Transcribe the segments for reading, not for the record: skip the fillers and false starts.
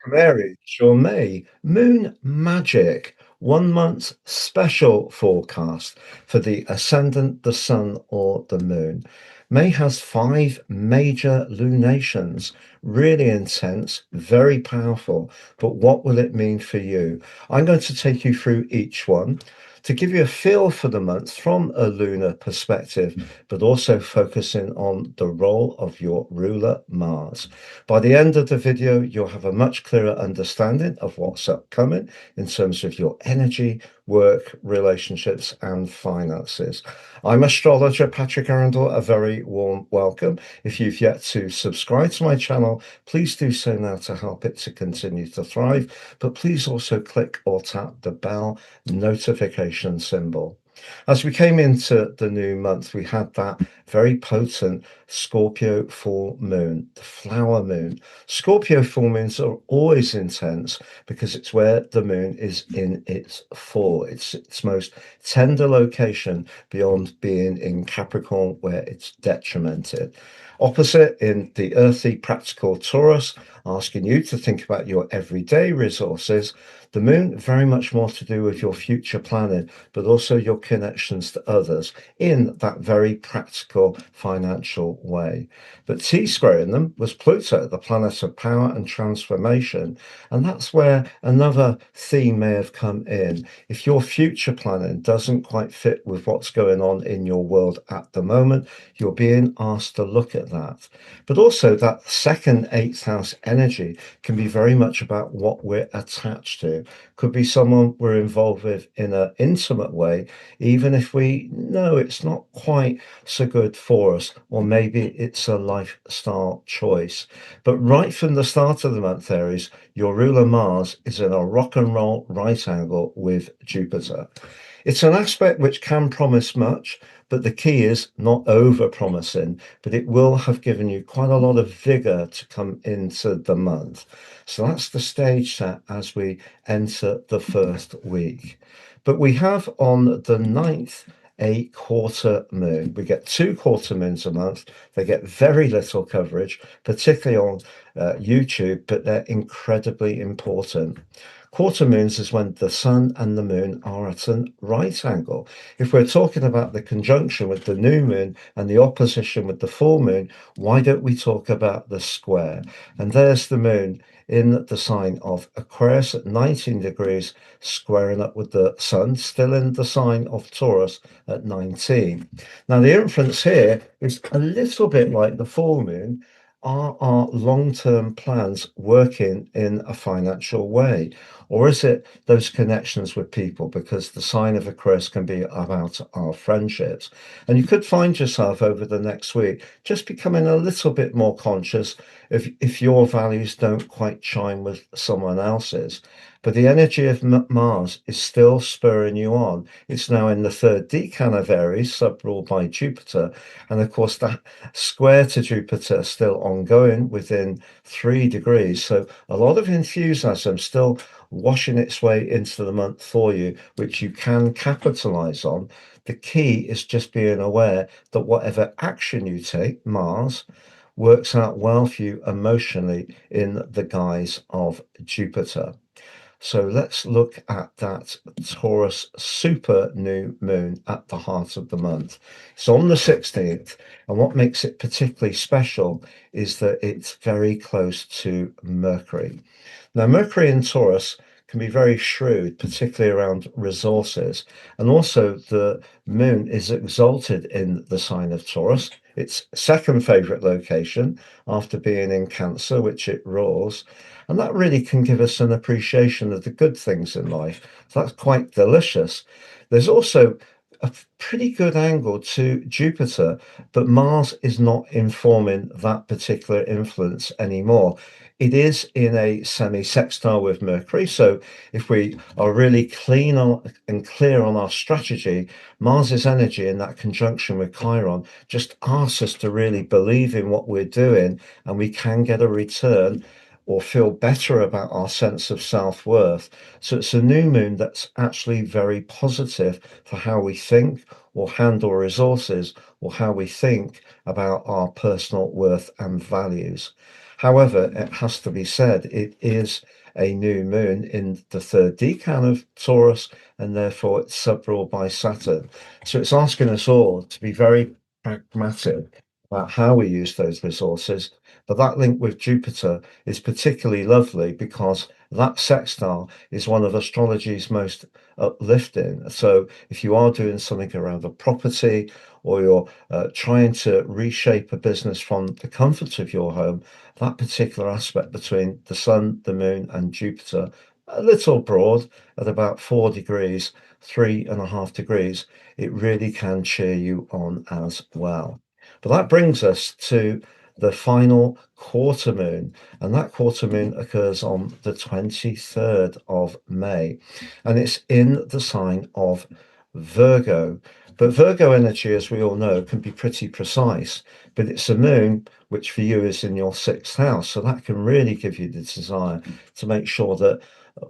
From Aries, your May Moon Magic 1 month special forecast for the ascendant, the sun, or the moon. May has 5 major lunations, really intense, very powerful. But what will it mean for you? I'm going to take you through each one to give you a feel for the month from a lunar perspective, but also focusing on the role of your ruler Mars. By the end of the video, you'll have a much clearer understanding of what's upcoming in terms of your energy, work, relationships, and finances. I'm astrologer Patrick Arundel. A very warm welcome. If you've yet to subscribe to my channel, please do so now to help it to continue to thrive. But please also click or tap the bell notification symbol. As we came into the new month, we had that very potent Scorpio full moon, the flower moon. Scorpio full moons are always intense because it's where the moon is in its full, its most tender location beyond being in Capricorn, where it's detrimented. Opposite in the earthy, practical Taurus, asking you to think about your everyday resources. The moon, very much more to do with your future planning, but also your connections to others in that very practical financial way. But T-squaring them was Pluto, the planet of power and transformation. And that's where another theme may have come in. If your future planning doesn't quite fit with what's going on in your world at the moment, you're being asked to look at that. But also that second eighth house energy can be very much about what we're attached to. Could be someone we're involved with in an intimate way, even if we know it's not quite so good for us, or maybe it's a lifestyle choice. But right from the start of the month, Aries, your ruler Mars is in a rock and roll right angle with Jupiter. It's an aspect which can promise much, but the key is not over promising, but it will have given you quite a lot of vigor to come into the month. So that's the stage set as we enter the first week. But we have on the 9th a quarter moon. We get 2 quarter moons a month. They get very little coverage, particularly on YouTube, but they're incredibly important. Quarter moons is when the sun and the moon are at a right angle. If we're talking about the conjunction with the new moon and the opposition with the full moon, why don't we talk about the square? And there's the moon in the sign of Aquarius at 19 degrees, squaring up with the sun, still in the sign of Taurus at 19. Now, the inference here is a little bit like the full moon. Are our long-term plans working in a financial way? Or is it those connections with people? Because the sign of Aquarius can be about our friendships. And you could find yourself over the next week just becoming a little bit more conscious if your values don't quite chime with someone else's. But the energy of Mars is still spurring you on. It's now in the third decan of Aries, sub-ruled by Jupiter. And of course, that square to Jupiter still ongoing within 3 degrees. So a lot of enthusiasm still washing its way into the month for you, which you can capitalize on. The key is just being aware that whatever action you take, Mars, works out well for you emotionally in the guise of Jupiter. So let's look at that Taurus super new moon at the heart of the month. It's on the 16th, and what makes it particularly special is that it's very close to Mercury. Now, Mercury in Taurus can be very shrewd, particularly around resources. And also, the moon is exalted in the sign of Taurus. Its second favorite location after being in Cancer, which it rules. And that really can give us an appreciation of the good things in life. So that's quite delicious. There's also a pretty good angle to Jupiter, but Mars is not informing that particular influence anymore. It is in a semi-sextile with Mercury. So if we are really clean on, and clear on our strategy, Mars's energy in that conjunction with Chiron just asks us to really believe in what we're doing, and we can get a return or feel better about our sense of self-worth. So it's a new moon that's actually very positive for how we think or handle resources, or how we think about our personal worth and values. However, it has to be said, it is a new moon in the third decan of Taurus, and therefore it's sub-ruled by Saturn. So it's asking us all to be very pragmatic about how we use those resources. But that link with Jupiter is particularly lovely because that sextile is one of astrology's most uplifting. So if you are doing something around a property, or you're trying to reshape a business from the comfort of your home, that particular aspect between the sun, the moon, and Jupiter, a little broad at about 4 degrees, 3.5 degrees, it really can cheer you on as well. But that brings us to the final quarter moon, and that quarter moon occurs on the 23rd of May, and it's in the sign of Virgo. But Virgo energy, as we all know, can be pretty precise, but it's a moon which for you is in your sixth house. So that can really give you the desire to make sure that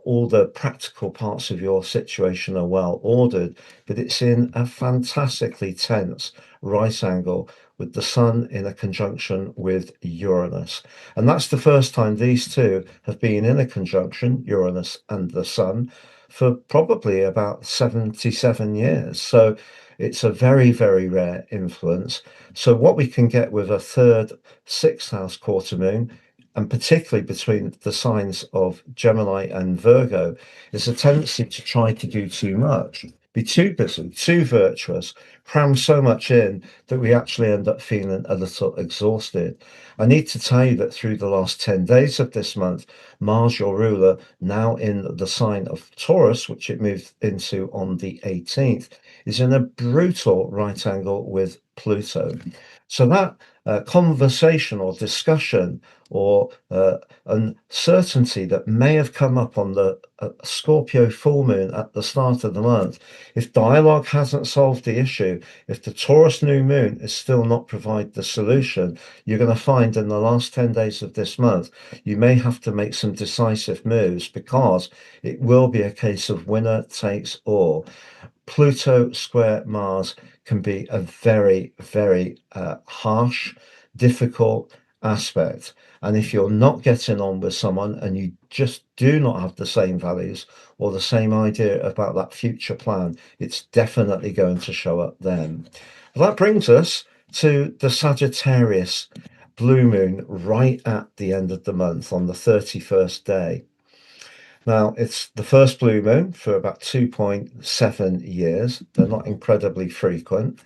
all the practical parts of your situation are well ordered, but it's in a fantastically tense right angle with the sun in a conjunction with Uranus. And that's the first time these two have been in a conjunction, Uranus and the sun, for probably about 77 years. So it's a very, very rare influence. So what we can get with a third, sixth house quarter moon, and particularly between the signs of Gemini and Virgo, is a tendency to try to do too much, be too busy, too virtuous, cram so much in that we actually end up feeling a little exhausted. I need to tell you that through the last 10 days of this month, Mars, your ruler, now in the sign of Taurus, which it moved into on the 18th, is in a brutal right angle with Pluto. So that conversation or discussion or uncertainty that may have come up on the Scorpio full moon at the start of the month, if dialogue hasn't solved the issue, if the Taurus new moon is still not provide the solution, you're going to find in the last 10 days of this month, you may have to make some decisive moves because it will be a case of winner takes all. Pluto square Mars can be a very, very harsh, difficult aspect. And if you're not getting on with someone and you just do not have the same values or the same idea about that future plan, it's definitely going to show up then. Well, that brings us to the Sagittarius blue moon right at the end of the month on the 31st day. Now, it's the first blue moon for about 2.7 years. They're not incredibly frequent.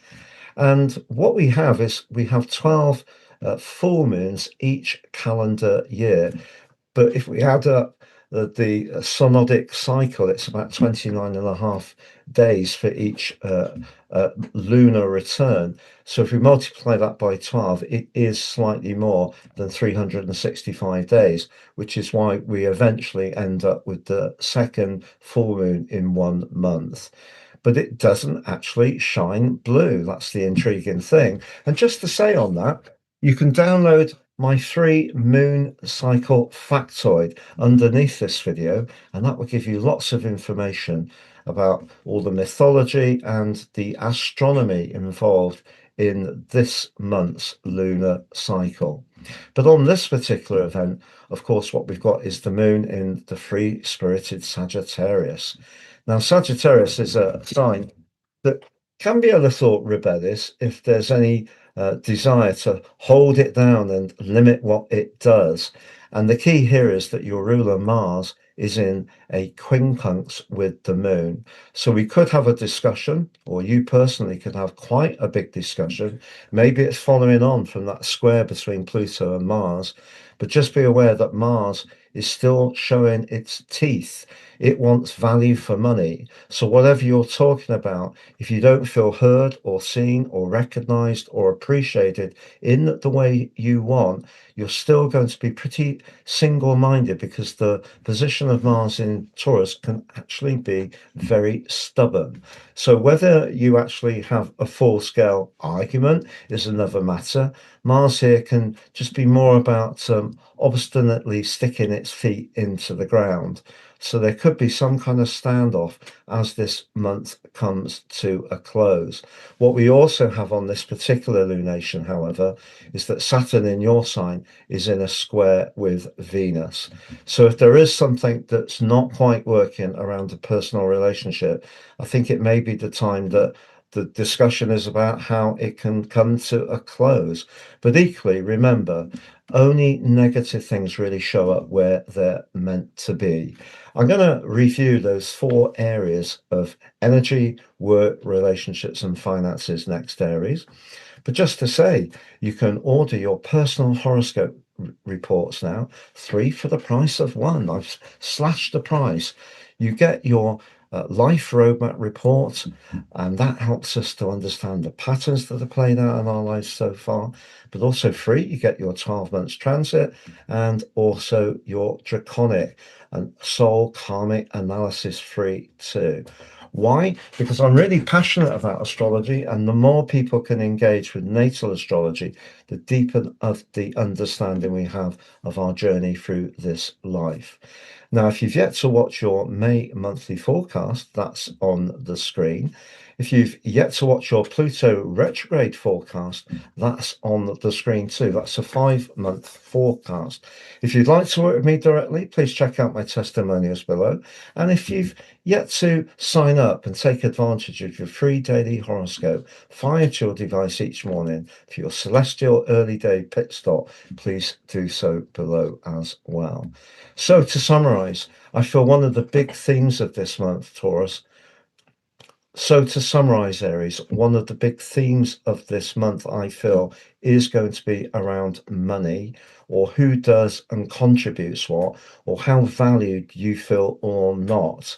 And what we have is we have 12 full moons each calendar year. But if we add up the synodic cycle, it's about 29.5 days for each lunar return. So if we multiply that by 12, it is slightly more than 365 days, which is why we eventually end up with the second full moon in 1 month. But it doesn't actually shine blue. That's the intriguing thing. And just to say on that, you can download my free moon cycle factoid underneath this video, and that will give you lots of information about all the mythology and the astronomy involved in this month's lunar cycle. But on this particular event, of course, what we've got is the moon in the free-spirited Sagittarius. Now, Sagittarius is a sign that can be a little rebellious if there's any desire to hold it down and limit what it does. And the key here is that your ruler Mars is in a quincunx with the moon. So we could have a discussion, or you personally could have quite a big discussion. Maybe it's following on from that square between Pluto and Mars, but just be aware that Mars is still showing its teeth. It wants value for money. So whatever you're talking about, if you don't feel heard or seen or recognized or appreciated in the way you want, you're still going to be pretty single-minded because the position of Mars in Taurus can actually be very stubborn. So whether you actually have a full-scale argument is another matter, Mars here can just be more about obstinately sticking its feet into the ground. So there could be some kind of standoff as this month comes to a close. What we also have on this particular lunation, however, is that Saturn in your sign is in a square with Venus. So if there is something that's not quite working around a personal relationship, I think it may be the time that the discussion is about how it can come to a close. But equally, remember, only negative things really show up where they're meant to be. I'm going to review those 4 areas of energy, work, relationships, and finances next, Aries. But just to say, you can order your personal horoscope reports now, 3 for the price of 1. I've slashed the price. You get your life roadmap report, and that helps us to understand the patterns that are played out in our lives so far. But also free, you get your 12 months transit and also your draconic and soul karmic analysis free too. Why? Because I'm really passionate about astrology, and the more people can engage with natal astrology, the deeper of the understanding we have of our journey through this life. Now, if you've yet to watch your May monthly forecast, that's on the screen. If you've yet to watch your Pluto retrograde forecast, that's on the screen too. That's a 5-month forecast. If you'd like to work with me directly, please check out my testimonials below. And if you've yet to sign up and take advantage of your free daily horoscope fired to your device each morning for your celestial early day pit stop, please do so below as well. So to summarize, I feel one of the big themes of this month, Taurus, Aries, one of the big themes of this month, I feel, is going to be around money, or who does and contributes what, or how valued you feel or not.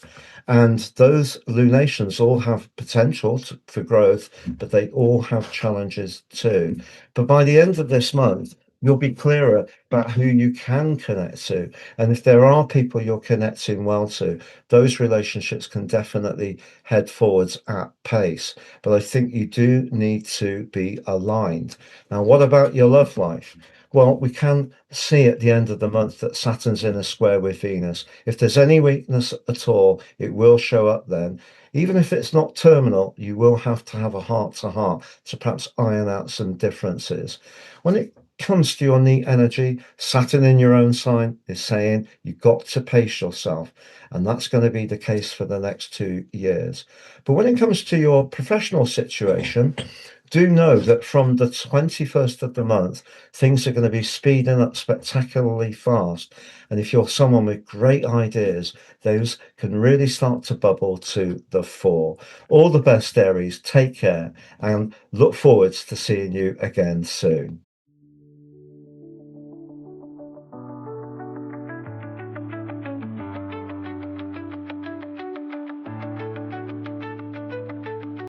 And those lunations all have potential for growth, but they all have challenges too. But by the end of this month, you'll be clearer about who you can connect to. And if there are people you're connecting well to, those relationships can definitely head forwards at pace. But I think you do need to be aligned. Now, what about your love life? Well, we can see at the end of the month that Saturn's in a square with Venus. If there's any weakness at all, it will show up then. Even if it's not terminal, you will have to have a heart-to-heart to perhaps iron out some differences. When it comes to your neat energy, Saturn in your own sign is saying you've got to pace yourself, and that's going to be the case for the next 2 years. But when it comes to your professional situation, do know that from the 21st of the month, things are going to be speeding up spectacularly fast. And if you're someone with great ideas, those can really start to bubble to the fore. All the best, Aries. Take care and look forward to seeing you again soon.